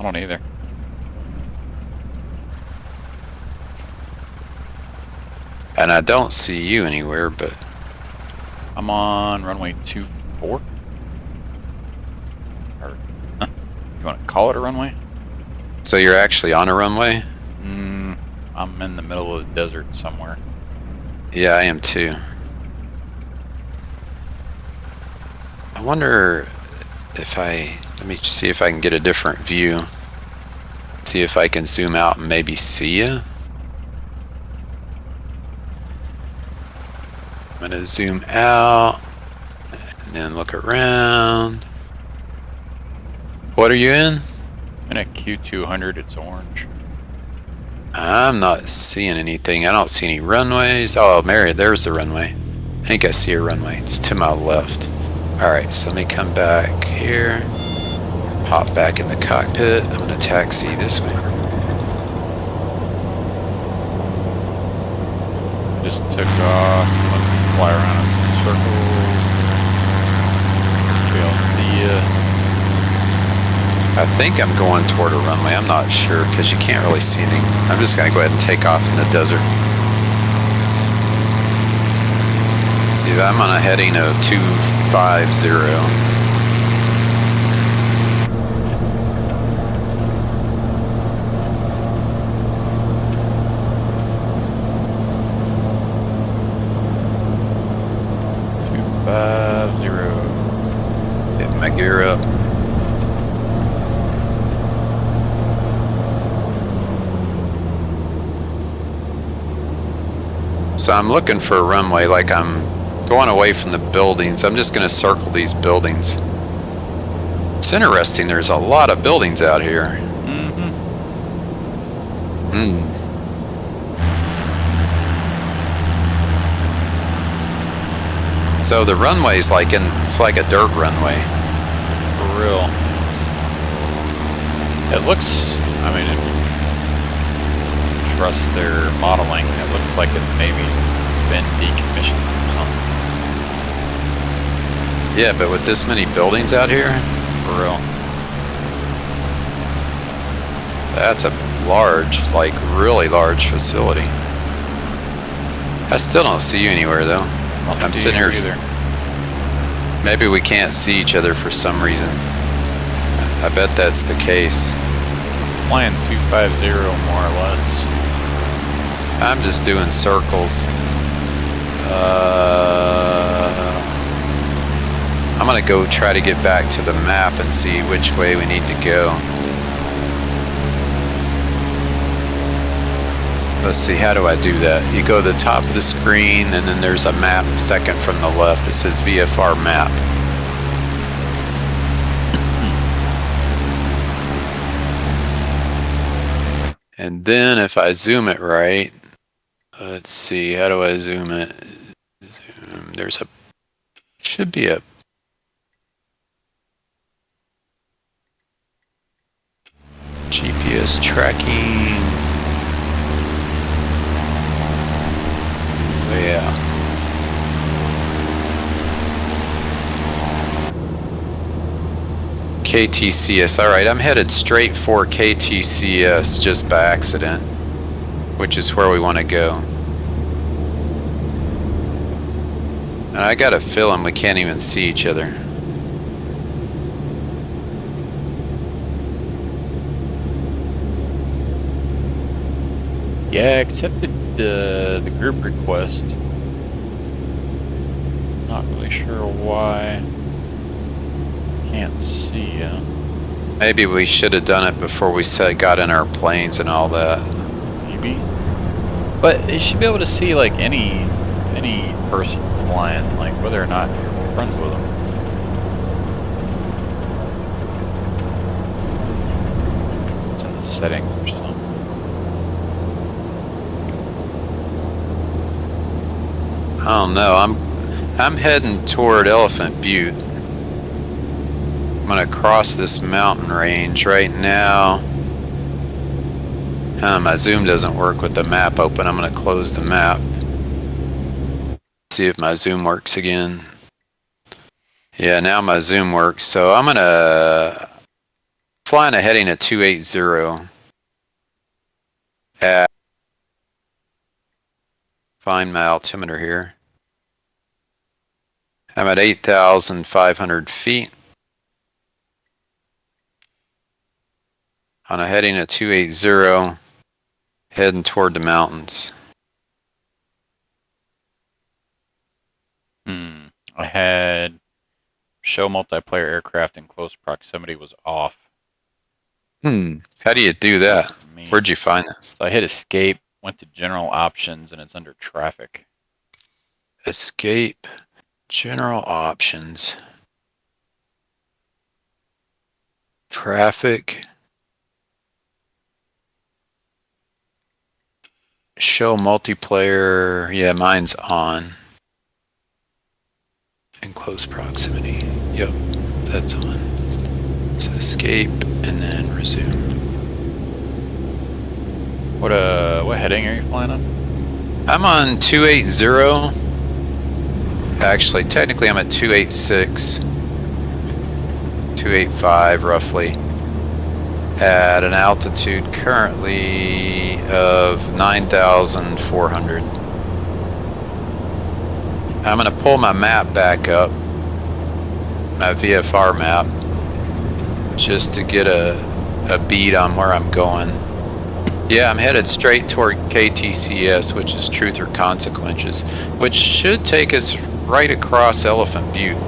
I don't either. And I don't see you anywhere, but... I'm on runway 24. Or, you want to call it a runway? So you're actually on a runway? I'm in the middle of the desert somewhere. Yeah, I am too. I wonder if let me see if I can get a different view. See if I can zoom out and maybe see you. I'm gonna zoom out and then look around. What are you in? I'm in a Q200, it's orange. I'm not seeing anything. I don't see any runways. Oh, Mary, there's the runway. I think I see a runway. It's to my left. Alright, so let me come back here. Hop back in the cockpit. I'm gonna taxi this way. Just took off, fly around in some circles. Maybe I'll see ya. I think I'm going toward a runway. I'm not sure because you can't really see anything. I'm just gonna go ahead and take off in the desert. See, I'm on a heading of 250. Hit my gear up. So I'm looking for a runway, like I'm going away from the buildings. I'm just going to circle these buildings. It's interesting, there's a lot of buildings out here. So the runway's it's like a dirt runway. For real. It looks, I mean, trust their modeling. It looks like it's maybe been decommissioned or something. Yeah, but with this many buildings out here? For real. That's a large, like really large facility. I still don't see you anywhere though. I'm sitting here either. Maybe we can't see each other for some reason. I bet that's the case. Flying 250 more or less. I'm just doing circles. I'm gonna go try to get back to the map and see which way we need to go. Let's see, how do I do that? You go to the top of the screen and then there's a map second from the left. It says VFR map. And then if I zoom it right, let's see, how do I zoom it? There's should be a GPS tracking. Yeah. KTCS. Alright, I'm headed straight for KTCS just by accident, which is where we want to go. And I got a feeling we can't even see each other. Yeah, I accepted the group request. Not really sure why. Can't see ya. Maybe we should have done it before we got in our planes and all that. Maybe. But you should be able to see like any person flying, like whether or not you're friends with them. It's in the settings or something. I don't know. I'm heading toward Elephant Butte. I'm gonna cross this mountain range right now. My zoom doesn't work with the map open. I'm gonna close the map. See if my zoom works again. Yeah, now my zoom works. So I'm gonna Flying a heading at 280. Find my altimeter here. I'm at 8,500 feet. On a heading at 280, heading toward the mountains. I had show multiplayer aircraft in close proximity was off. How do you do that? Where'd you find it? So I hit escape, went to general options, and it's under traffic. Escape, general options, traffic, show multiplayer. Yeah, mine's on. In close proximity. Yep, that's on. So escape and then resume. What heading are you flying on? I'm on 280. Actually, technically I'm at 286. 285 roughly. At an altitude currently of 9,400. I'm going to pull my map back up, my VFR map, just to get a bead on where I'm going. Yeah, I'm headed straight toward KTCS, which is Truth or Consequences, which should take us right across Elephant Butte.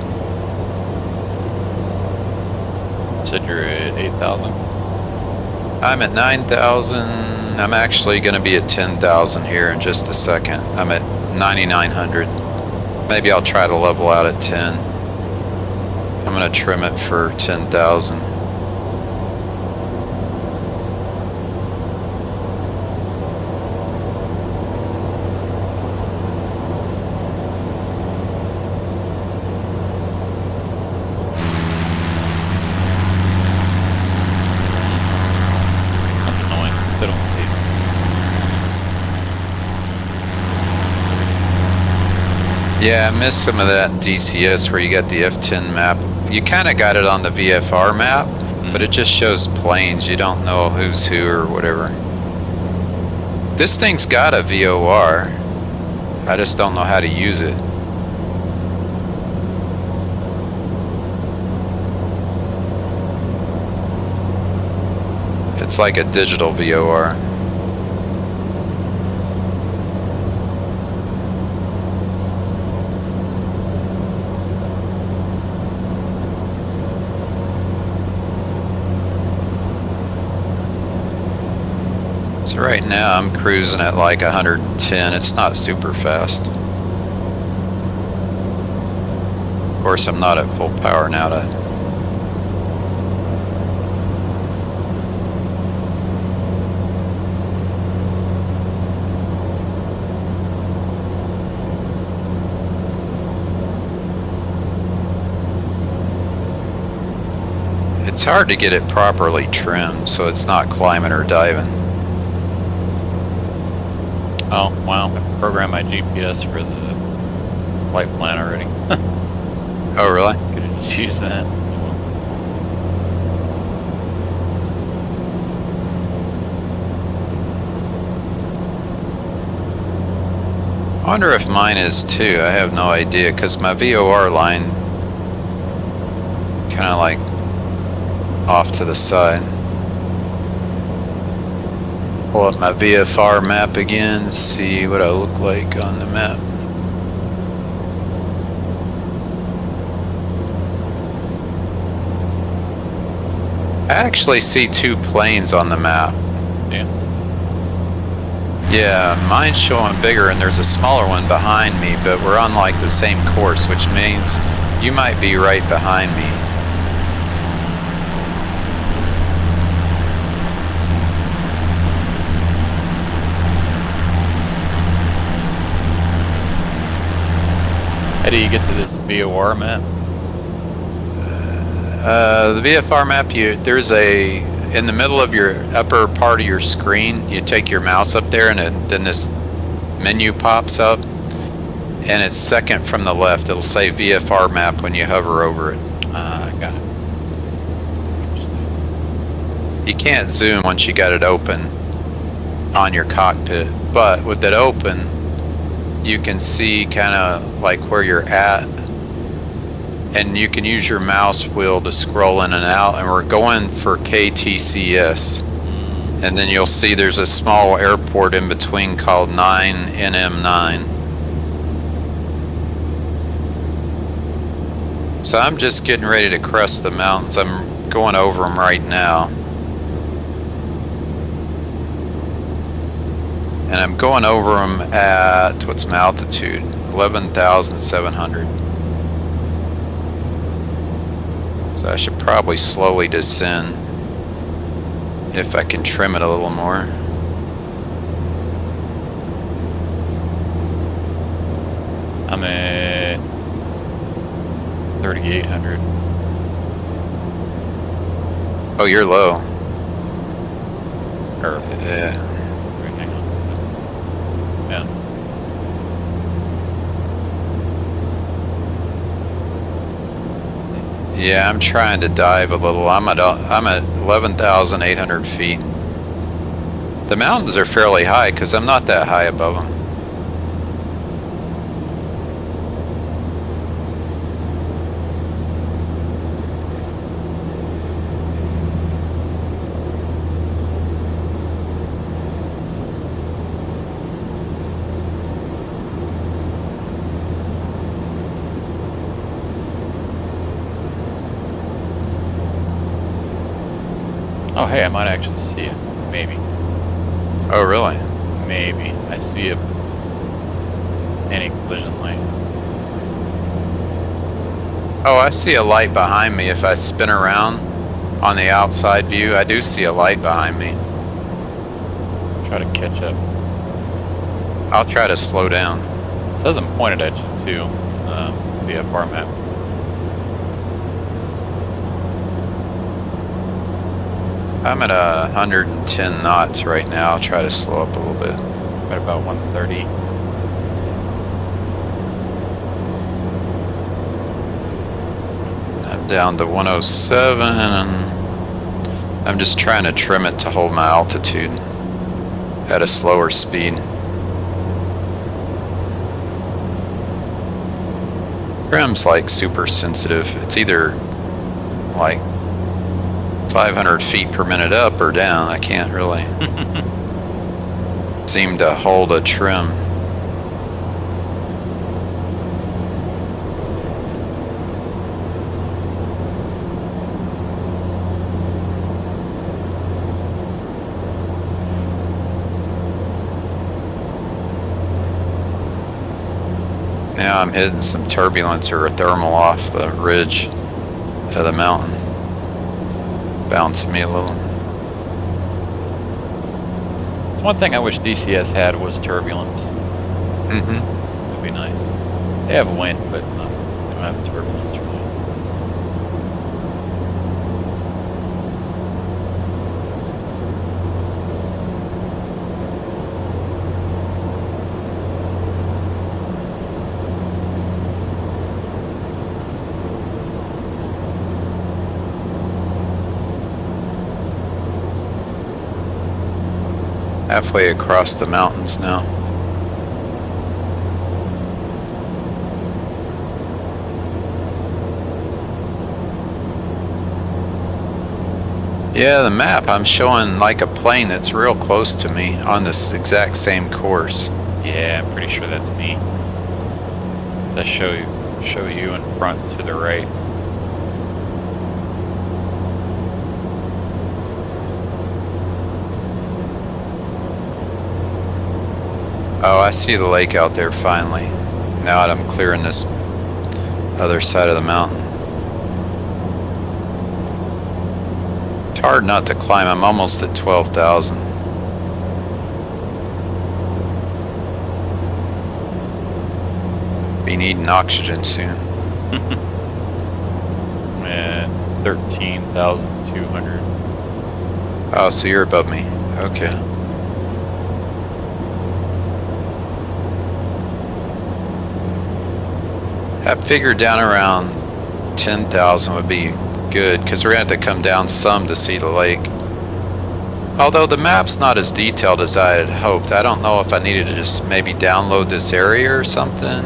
Said you're at 8,000? I'm at 9,000. I'm actually going to be at 10,000 here in just a second. I'm at 9,900. Maybe I'll try to level out at 10. I'm going to trim it for 10,000. That's annoying. They don't see. Yeah, I missed some of that in DCS where you got the F10 map. You kind of got it on the VFR map, but it just shows planes. You don't know who's who or whatever. This thing's got a VOR. I just don't know how to use it. It's like a digital VOR. So right now I'm cruising at like 110. It's not super fast. Of course, I'm not at full power now to. It's hard to get it properly trimmed so it's not climbing or diving. Oh, wow. I programmed my GPS for the flight plan already. Oh, really? Could have just used that. I wonder if mine is too. I have no idea because my VOR line kind of like off to the side. Pull up my VFR map again, see what I look like on the map. I actually see two planes on the map. Yeah. Yeah, mine's showing bigger and there's a smaller one behind me, but we're on like the same course, which means you might be right behind me. How do you get to this VOR map? The VFR map, there's in the middle of your upper part of your screen, you take your mouse up there and then this menu pops up and it's second from the left. It'll say VFR map when you hover over it. Got it. You can't zoom once you got it open on your cockpit, but with it open, you can see kind of like where you're at, and you can use your mouse wheel to scroll in and out, and we're going for KTCS. And then you'll see there's a small airport in between called 9NM9. So I'm just getting ready to crest the mountains. I'm going over them right now. And I'm going over them at, what's my altitude? 11,700. So I should probably slowly descend if I can trim it a little more. I'm at 3,800. Oh, you're low. Or, Yeah. wait, hang on. Yeah. Yeah, I'm trying to dive a little. I'm at 11,800 feet. The mountains are fairly high because I'm not that high above them. Oh, hey, I might actually see it. Maybe. Oh, really? Maybe. I see a anti-collision light. Oh, I see a light behind me. If I spin around on the outside view, I do see a light behind me. Try to catch up. I'll try to slow down. It says I'm pointed at you too, via bar map. I'm at 110 knots right now. I'll try to slow up a little bit. I'm at about 130. I'm down to 107, and I'm just trying to trim it to hold my altitude at a slower speed. Trim's like super sensitive. It's either like 500 feet per minute up or down. I can't really seem to hold a trim. Now I'm hitting some turbulence or a thermal off the ridge of the mountain. Bouncing me a little. One thing I wish DCS had was turbulence. Mm-hmm. That'd be nice. They have wind, but they don't have turbulence really. Halfway across the mountains now. Yeah, the map, I'm showing like a plane that's real close to me on this exact same course. Yeah, I'm pretty sure that's me. So I show you in front to the right. Oh, I see the lake out there finally. Now that I'm clearing this other side of the mountain. It's hard not to climb. I'm almost at 12,000. Be needing oxygen soon. And 13,200. Oh, so you're above me. Okay. I figured down around 10,000 would be good, because we're going to have to come down some to see the lake. Although the map's not as detailed as I had hoped, I don't know if I needed to just maybe download this area or something.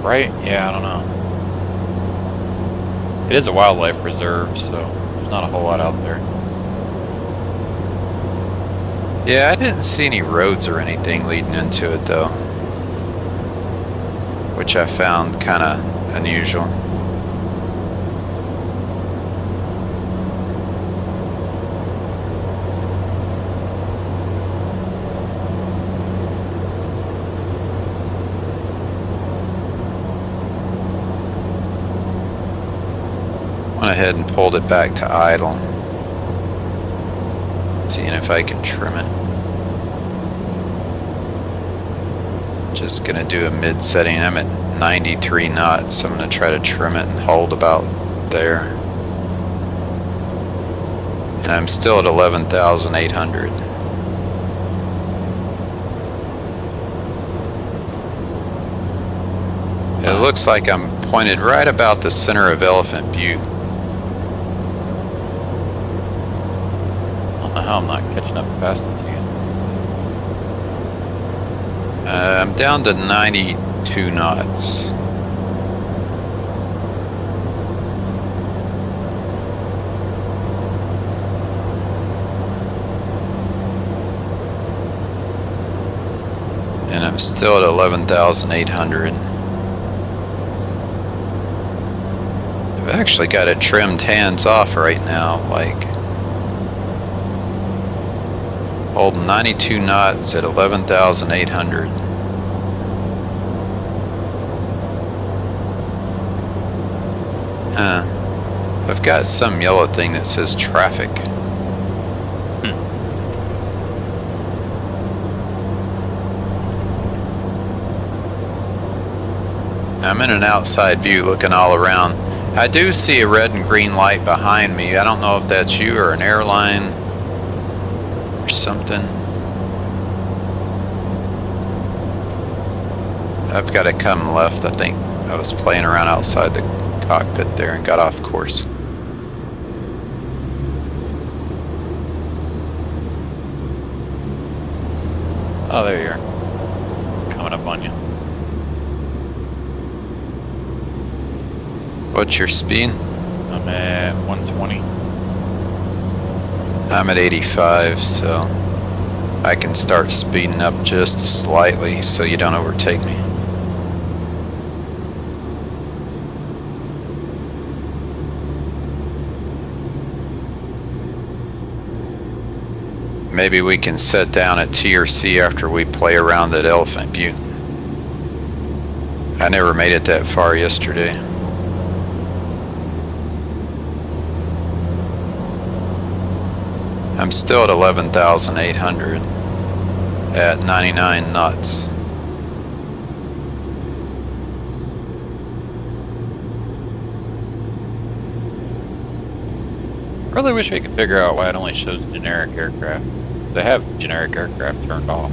Right? Yeah, I don't know. It is a wildlife reserve, so there's not a whole lot out there. Yeah, I didn't see any roads or anything leading into it though, which I found kind of unusual. Went ahead and pulled it back to idle. Seeing if I can trim it. Just gonna do a mid setting. I'm at 93 knots, so I'm gonna try to trim it and hold about there. And I'm still at 11,800. It looks like I'm pointed right about the center of Elephant Butte. I don't know how I'm not catching up fast enough to you. I'm down to 92 knots. And I'm still at 11,800. I've actually got it trimmed hands off right now, like holding 92 knots at 11,800. I've got some yellow thing that says traffic. I'm in an outside view looking all around. I do see a red and green light behind me. I don't know if that's you or an airline or something. I've got to come left. I think I was playing around outside the cockpit there and got off course. Oh, there you are. Coming up on you. What's your speed? I'm at 120. I'm at 85, so I can start speeding up just slightly so you don't overtake me. Maybe we can set down at TRC after we play around at Elephant Butte. I never made it that far yesterday. I'm still at 11,800 at 99 knots. I really wish we could figure out why it only shows generic aircraft. They have generic aircraft turned off.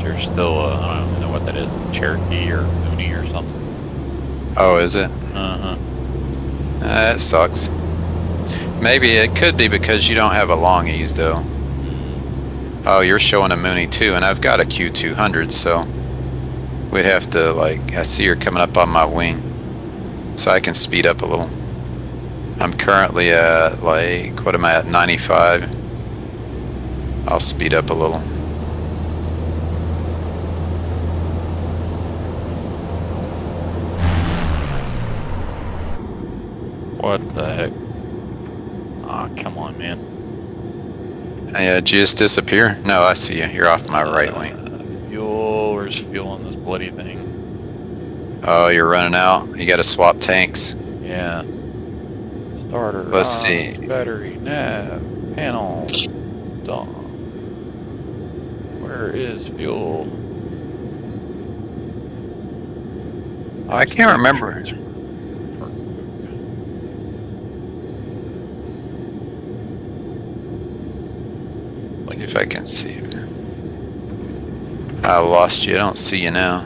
There's still, I don't even know what that is, Cherokee or Mooney or something. Oh, is it? Uh-huh. That sucks. Maybe it could be because you don't have a long ease though. Oh, you're showing a Mooney too, and I've got a Q200, so we'd have to, like, I see you're coming up on my wing, so I can speed up a little. I'm currently at, like, what am I at, 95? I'll speed up a little. What the heck? Aw, come on, man. Yeah, did you just disappear? No, I see you. You're off my right wing. Fuel, where's fuel on this bloody thing? Oh, you're running out? You gotta swap tanks? Yeah. Starter. Let's see. Battery, nav, panel. Dog. Where is fuel? I can't remember. See if I can see you. I lost you. I don't see you now.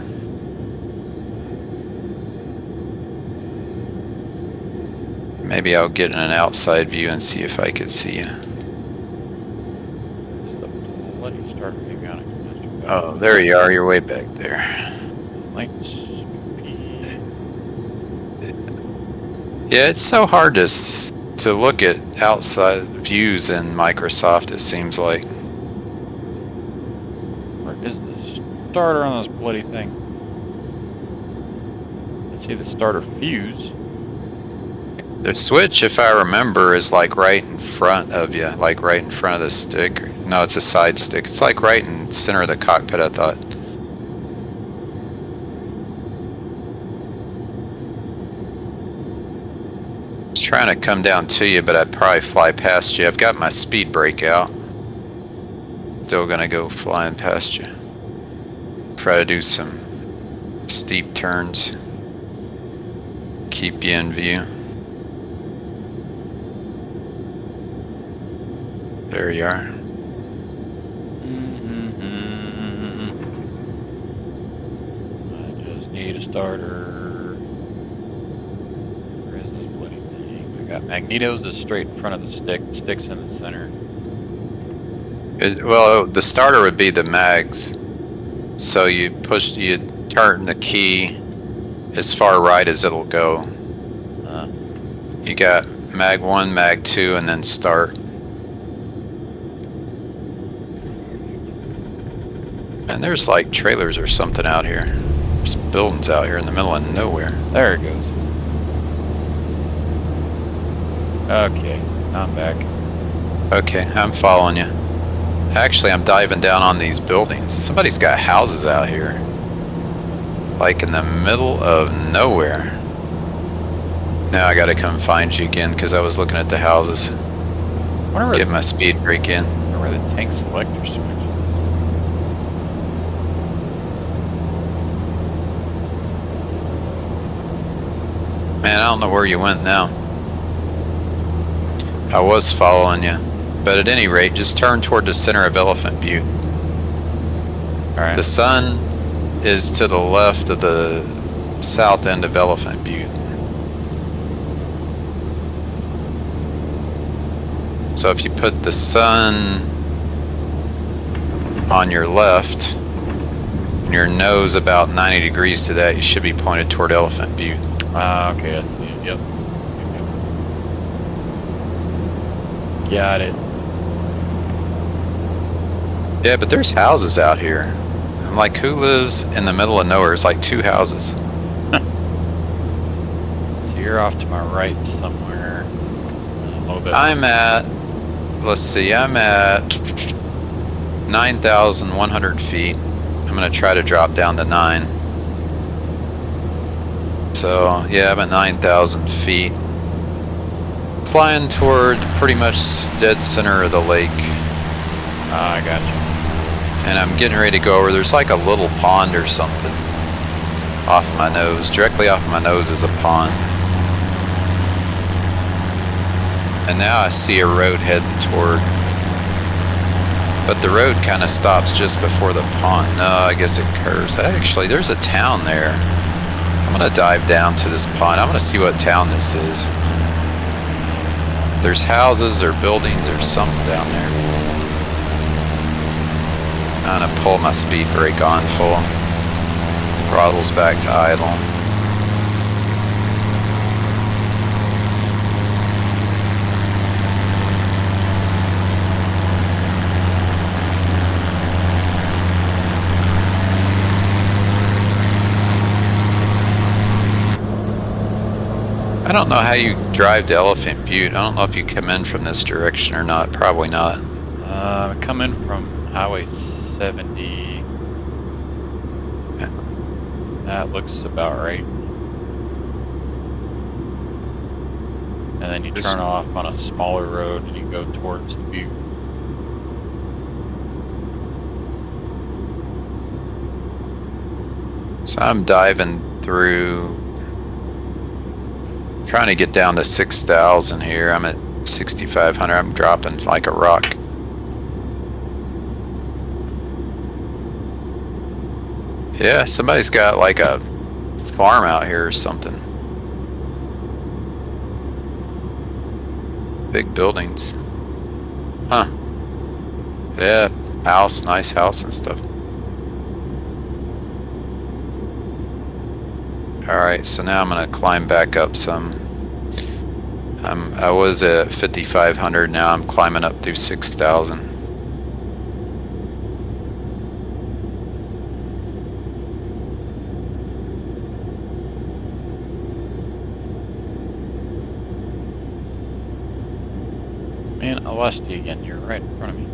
Maybe I'll get in an outside view and see if I could see you. Just the bloody starter avionics master. Oh, there you are. You're way back there. Lights. Yeah, it's so hard to look at outside views in Microsoft, it seems like. Where is the starter on this bloody thing? Let's see the starter fuse. The switch, if I remember, is like right in front of you, like right in front of the stick. No, it's a side stick. It's like right in the center of the cockpit, I thought. I was trying to come down to you, but I'd probably fly past you. I've got my speed brake out. Still gonna go flying past you. Try to do some steep turns. Keep you in view. There you are. I just need a starter. Where is this bloody thing? I got magnetos is straight in front of the stick. The stick's in the center. Well, the starter would be the mags. So you turn the key as far right as it'll go. You got mag 1, mag 2, and then start. And there's like trailers or something out here. There's buildings out here in the middle of nowhere. There it goes. Okay, I'm back. Okay, I'm following you. Actually, I'm diving down on these buildings. Somebody's got houses out here. Like in the middle of nowhere. Now I gotta come find you again because I was looking at the houses. Get my speed brake in. I wonder where the tank selector switch is. Man, I don't know where you went now. I was following you. But at any rate, just turn toward the center of Elephant Butte. Alright. The sun is to the left of the south end of Elephant Butte. So if you put the sun on your left, and your nose about 90 degrees to that, you should be pointed toward Elephant Butte. Okay, I see it. Yep. Got it. Yeah, but there's houses out here. I'm like, who lives in the middle of nowhere? It's like 2 houses. So you're off to my right somewhere. A little bit. I'm at, let's see, I'm at 9,100 feet. I'm going to try to drop down to 9. So, yeah, I'm at 9,000 feet. Flying toward pretty much dead center of the lake. I got you. And I'm getting ready to go over. There's like a little pond or something off my nose. Directly off my nose is a pond. And now I see a road heading toward. But the road kind of stops just before the pond. No, I guess it curves. Actually, there's a town there. I'm going to dive down to this pond. I'm going to see what town this is. There's houses or buildings or something down there. I'm going to pull my speed brake on full. Throttle's back to idle. I don't know how you drive to Elephant Butte. I don't know if you come in from this direction or not. Probably not. Coming from Highway 70. That looks about right. And then you turn off on a smaller road and you go towards the butte. So I'm diving through, trying to get down to 6,000 here. I'm at 6,500. I'm dropping like a rock. Yeah, somebody's got like a farm out here or something. big buildings. Huh. Yeah, house, nice house and stuff. Alright, so now I'm gonna climb back up some. I was at 5,500, now I'm climbing up through 6,000. Man, I lost you again. You're right in front of me.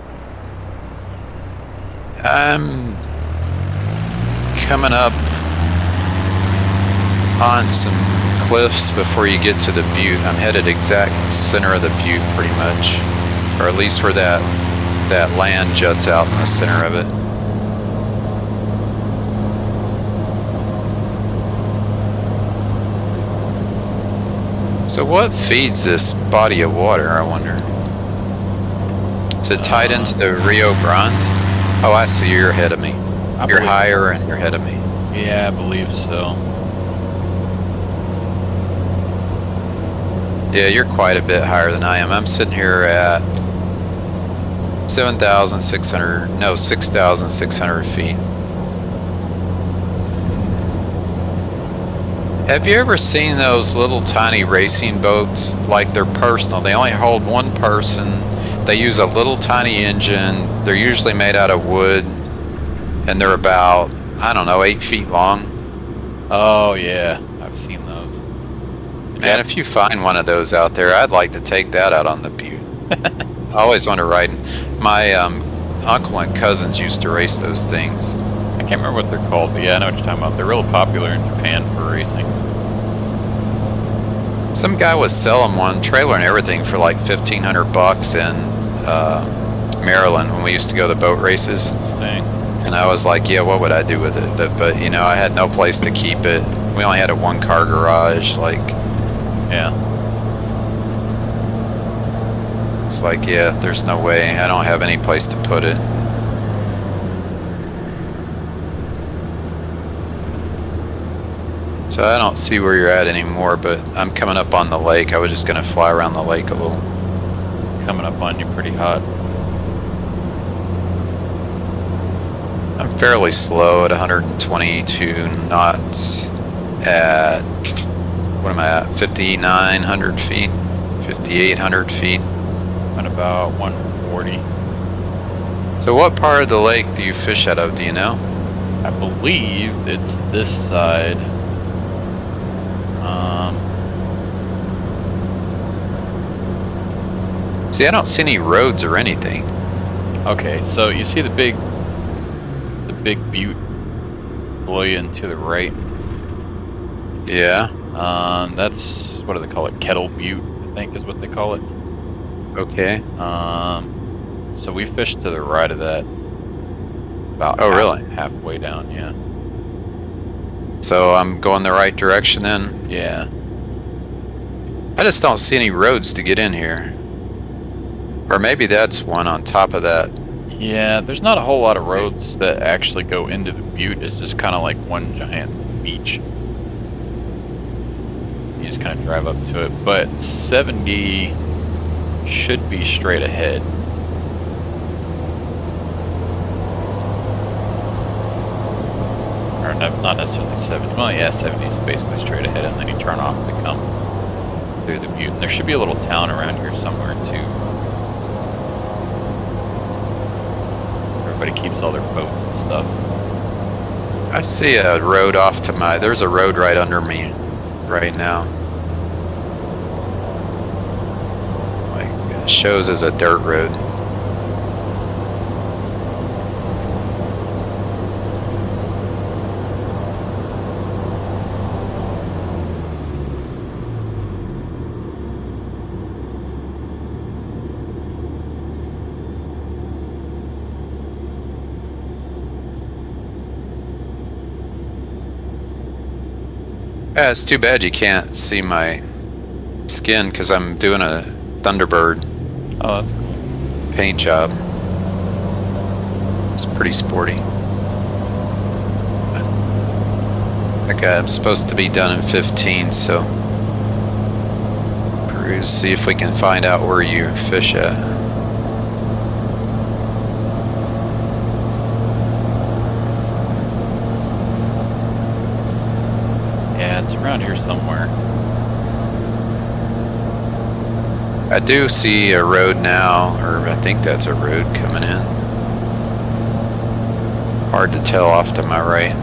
I'm coming up on some cliffs before you get to the butte. I'm headed exact center of the butte pretty much, or at least where that land juts out in the center of it. So what feeds this body of water, I wonder? Is it tied into the Rio Grande? Oh, I see, you're ahead of me. You're higher and you're ahead of me. Yeah, I believe so. Yeah, you're quite a bit higher than I am. I'm sitting here at 6,600 feet. Have you ever seen those little tiny racing boats? Like, they're personal. They only hold one person. They use a little tiny engine. They're usually made out of wood. And they're about, I don't know, 8 feet long. Oh, yeah. I've seen those. Man, if you find one of those out there, I'd like to take that out on the butte. I always want to ride. My uncle and cousins used to race those things. I can't remember what they're called, but yeah, I know what you're talking about. They're real popular in Japan for racing. Some guy was selling one, trailer and everything, for like $1,500 in Maryland when we used to go to the boat races. Dang. And I was like, yeah, what would I do with it? But you know, I had no place to keep it. We only had a 1-car garage. Like, yeah. It's like, yeah, there's no way. I don't have any place to put it. So I don't see where you're at anymore, but I'm coming up on the lake. I was just going to fly around the lake a little. Coming up on you pretty hot. I'm fairly slow at 122 knots at, what am I at, 5,900 feet, 5,800 feet. At about 140. So what part of the lake do you fish out of, do you know? I believe it's this side. See, I don't see any roads or anything. Okay, so you see the big butte below you and to the right? Yeah. That's, what do they call it? Kettle Butte, I think is what they call it. Okay. So we fished to the right of that. About really? Halfway down, yeah. So I'm going the right direction then? Yeah. I just don't see any roads to get in here. Or maybe that's one on top of that. Yeah, there's not a whole lot of roads that actually go into the butte. It's just kind of like one giant beach. You just kind of drive up to it. But 70 should be straight ahead. Or not necessarily 70. Well, yeah, 70 is basically straight ahead, and then you turn off to come through the butte. And there should be a little town around here somewhere, too. Everybody keeps all their boats and stuff. I see a road off to my... There's a road right under me right now. Like, it shows as a dirt road. Yeah, it's too bad you can't see my skin because I'm doing a Thunderbird Oh, that's cool. paint job. It's pretty sporty. Okay, I'm supposed to be done in 15, so cruise, see if we can find out where you fish at. Yeah, it's around here somewhere. I do see a road now, or I think that's a road coming in. Hard to tell off to my right.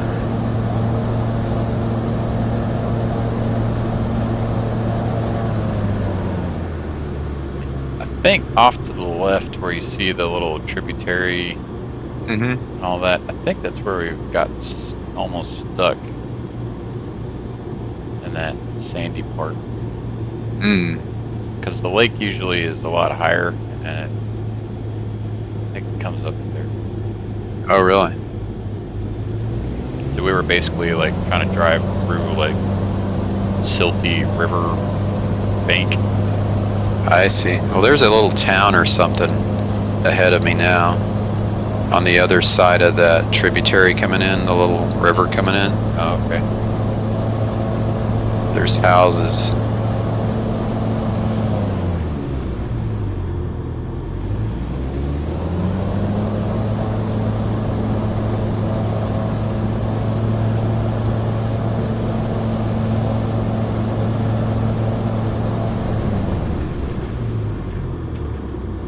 I think off to the left where you see the little tributary Mm-hmm. and all that, I think that's where we got almost stuck in that sandy part. Hmm. Because the lake usually is a lot higher, and I think it comes up there. Oh, really? So we were basically like trying to drive through like silty river bank. I see. Well, there's a little town or something ahead of me now. On the other side of that tributary coming in, the little river coming in. Oh, okay. There's houses.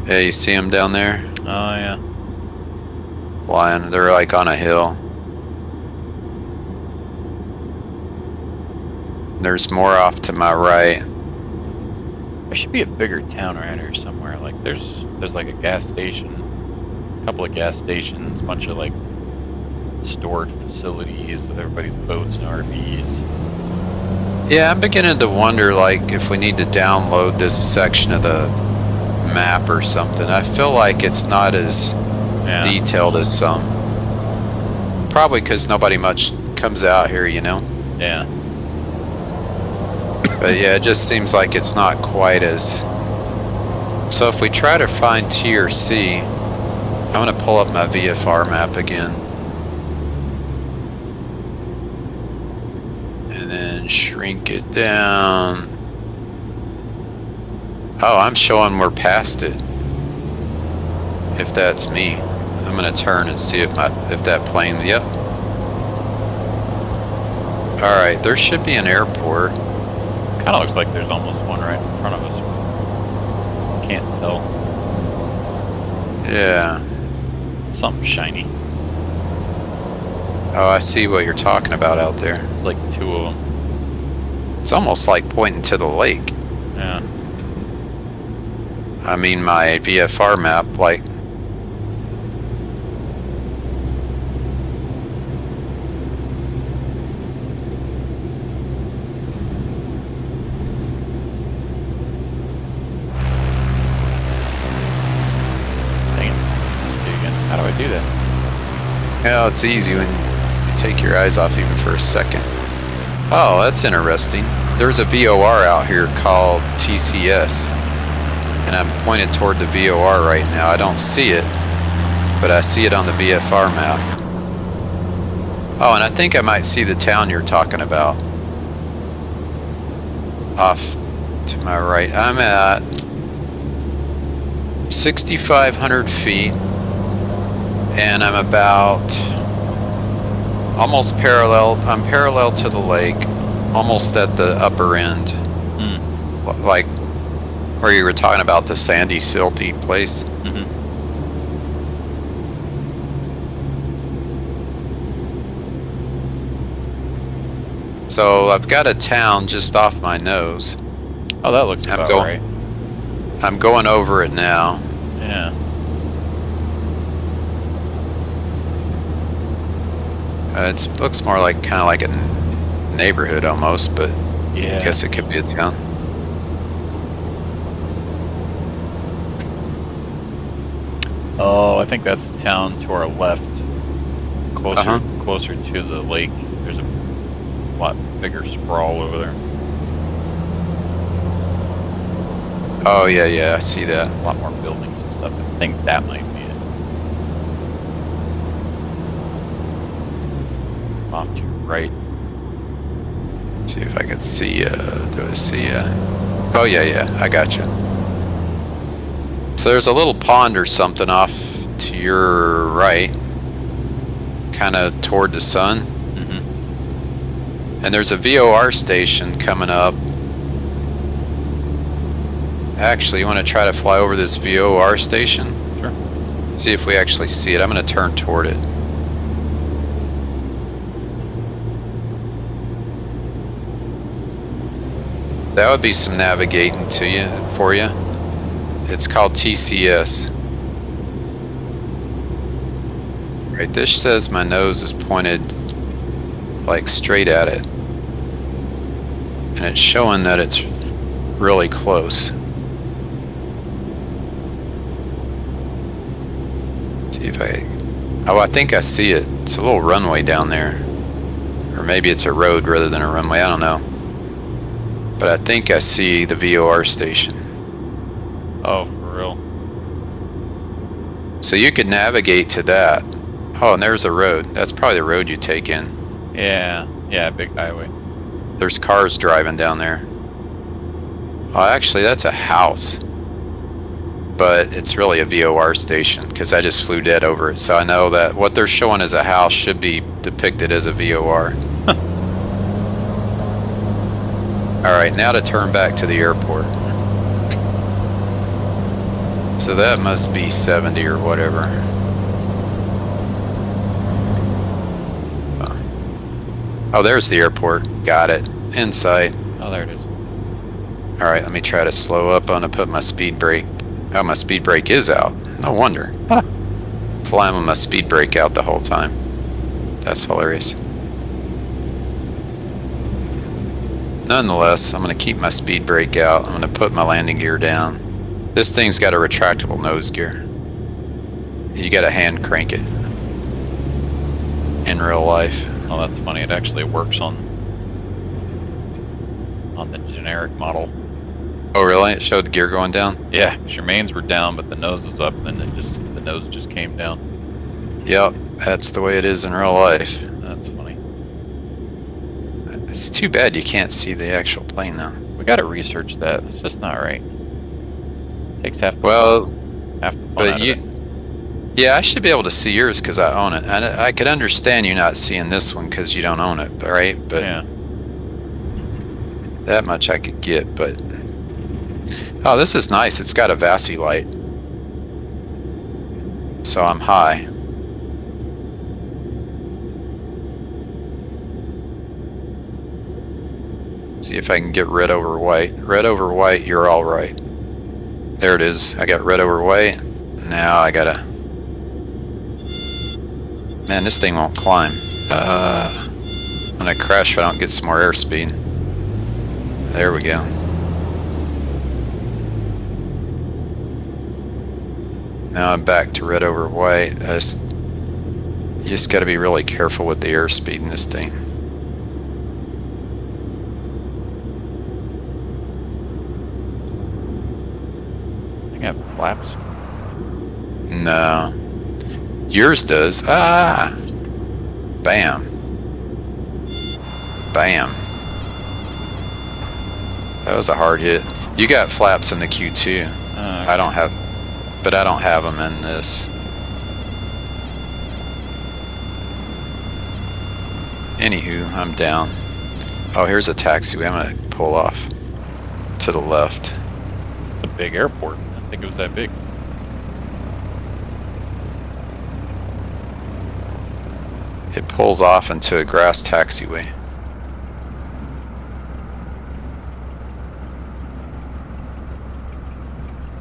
Yeah, you see them down there? Oh yeah. Flying. They're like on a hill. There's more off to my right. There should be a bigger town around here somewhere. Like there's like a gas station, a couple of gas stations, a bunch of like storage facilities with everybody's boats and RVs. Yeah, I'm beginning to wonder, like, if we need to download this section of the map or something. I feel like it's not as detailed as some. Probably because nobody much comes out here, you know? Yeah. But yeah, it just seems like it's not quite as... So if we try to find TRC, I'm going to pull up my VFR map again. And then shrink it down. Oh, I'm showing we're past it. If that's me. I'm going to turn and see if that plane... Yep. Alright, there should be an airport. Kind of looks like there's almost one right in front of us. Can't tell. Yeah. Something shiny. Oh, I see what you're talking about out there. There's like two of them. It's almost like pointing to the lake. Yeah. I mean, my VFR map, like... How do I do that? Yeah, it's easy when you take your eyes off even for a second. Oh, that's interesting. There's a VOR out here called TCS. And I'm pointed toward the VOR right now. I don't see it, but I see it on the VFR map. Oh, and I think I might see the town you're talking about. Off to my right. I'm at 6,500 feet. And I'm about almost parallel. I'm parallel to the lake, almost at the upper end. Like where you were talking about the sandy, silty place. Mm-hmm. So I've got a town just off my nose. Oh, that looks about right. I'm going over it now. Yeah. It looks more like kind of like a neighborhood almost, but yeah. I guess it could be a town. Oh, I think that's the town to our left, closer to the lake. There's a lot bigger sprawl over there. Oh yeah, I see that. A lot more buildings and stuff. I think that might be it. Off to your right. See if I can see. Do I see? Oh yeah, yeah, I got you. So there's a little pond or something off to your right, kind of toward the sun. Mm-hmm. And there's a VOR station coming up. Actually, you want to try to fly over this VOR station? Sure. See if we actually see it. I'm going to turn toward it. That would be some navigating for you. It's called TCS. Right, this says my nose is pointed like straight at it. And it's showing that it's really close. See if I think I see it. It's a little runway down there. Or maybe it's a road rather than a runway, I don't know. But I think I see the VOR station. Oh, for real? So you could navigate to that. Oh, and there's a road. That's probably the road you take in. Yeah. Yeah, big highway. There's cars driving down there. Oh, actually, that's a house. But it's really a VOR station because I just flew dead over it. So I know that what they're showing as a house should be depicted as a VOR. Alright, now to turn back to the airport. So that must be 70 or whatever. Oh, there's the airport. Got it. In sight. Oh, there it is. Alright, let me try to slow up. I'm gonna put my speed brake. Oh, my speed brake is out. No wonder. Flying with my speed brake out the whole time. That's hilarious. Nonetheless, I'm going to keep my speed brake out. I'm going to put my landing gear down. This thing's got a retractable nose gear. You got to hand crank it in real life. Oh, that's funny. It actually works on the generic model. Oh, really? It showed the gear going down? Yeah, 'cause your mains were down, but the nose was up, and then the nose just came down. Yep, that's the way it is in real life. That's funny. It's too bad you can't see the actual plane, though. We got to research that. It's just not right. Takes half the fun but out of it. yeah, I should be able to see yours because I own it. And I could understand you not seeing this one because you don't own it, right? But Yeah. that much I could get. But oh, this is nice. It's got a VASI light, so I'm high. See if I can get red over white. Red over white, you're all right. There it is. I got red over white. Now I gotta... Man, this thing won't climb. I'm gonna crash if I don't get some more airspeed. There we go. Now I'm back to red over white. You just gotta be really careful with the airspeed in this thing. I think I have flaps. No. Yours does. Ah! Bam. Bam. That was a hard hit. You got flaps in the Q2. I don't have, but I don't have them in this. Anywho, I'm down. Oh, here's a taxiway. I'm gonna pull off to the left. It's a big airport. I didn't think it was that big. It pulls off into a grass taxiway.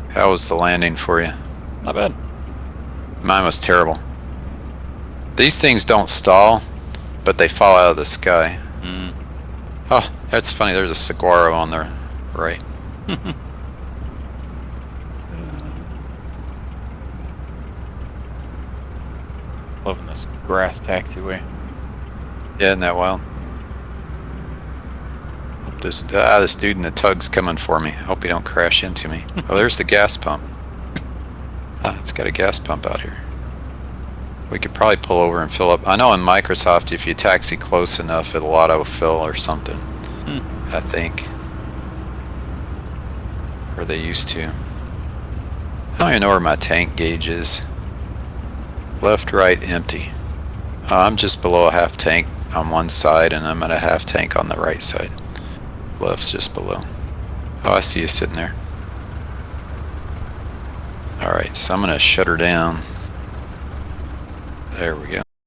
How was the landing for you? Not bad. Mine was terrible. These things don't stall, but they fall out of the sky. Mm. Oh, that's funny. There's a saguaro on the right. Loving this grass taxiway. Yeah, isn't that wild? This dude in the tug's coming for me. Hope he don't crash into me. Oh, there's the gas pump. Ah, it's got a gas pump out here. We could probably pull over and fill up. I know in Microsoft, if you taxi close enough, it'll auto-fill or something. I think. Or they used to. I don't even know where my tank gauge is. Left, right, empty. I'm just below a half tank on one side, and I'm at a half tank on the right side. Left's just below. Oh, I see you sitting there. Alright, so I'm going to shut her down. There we go.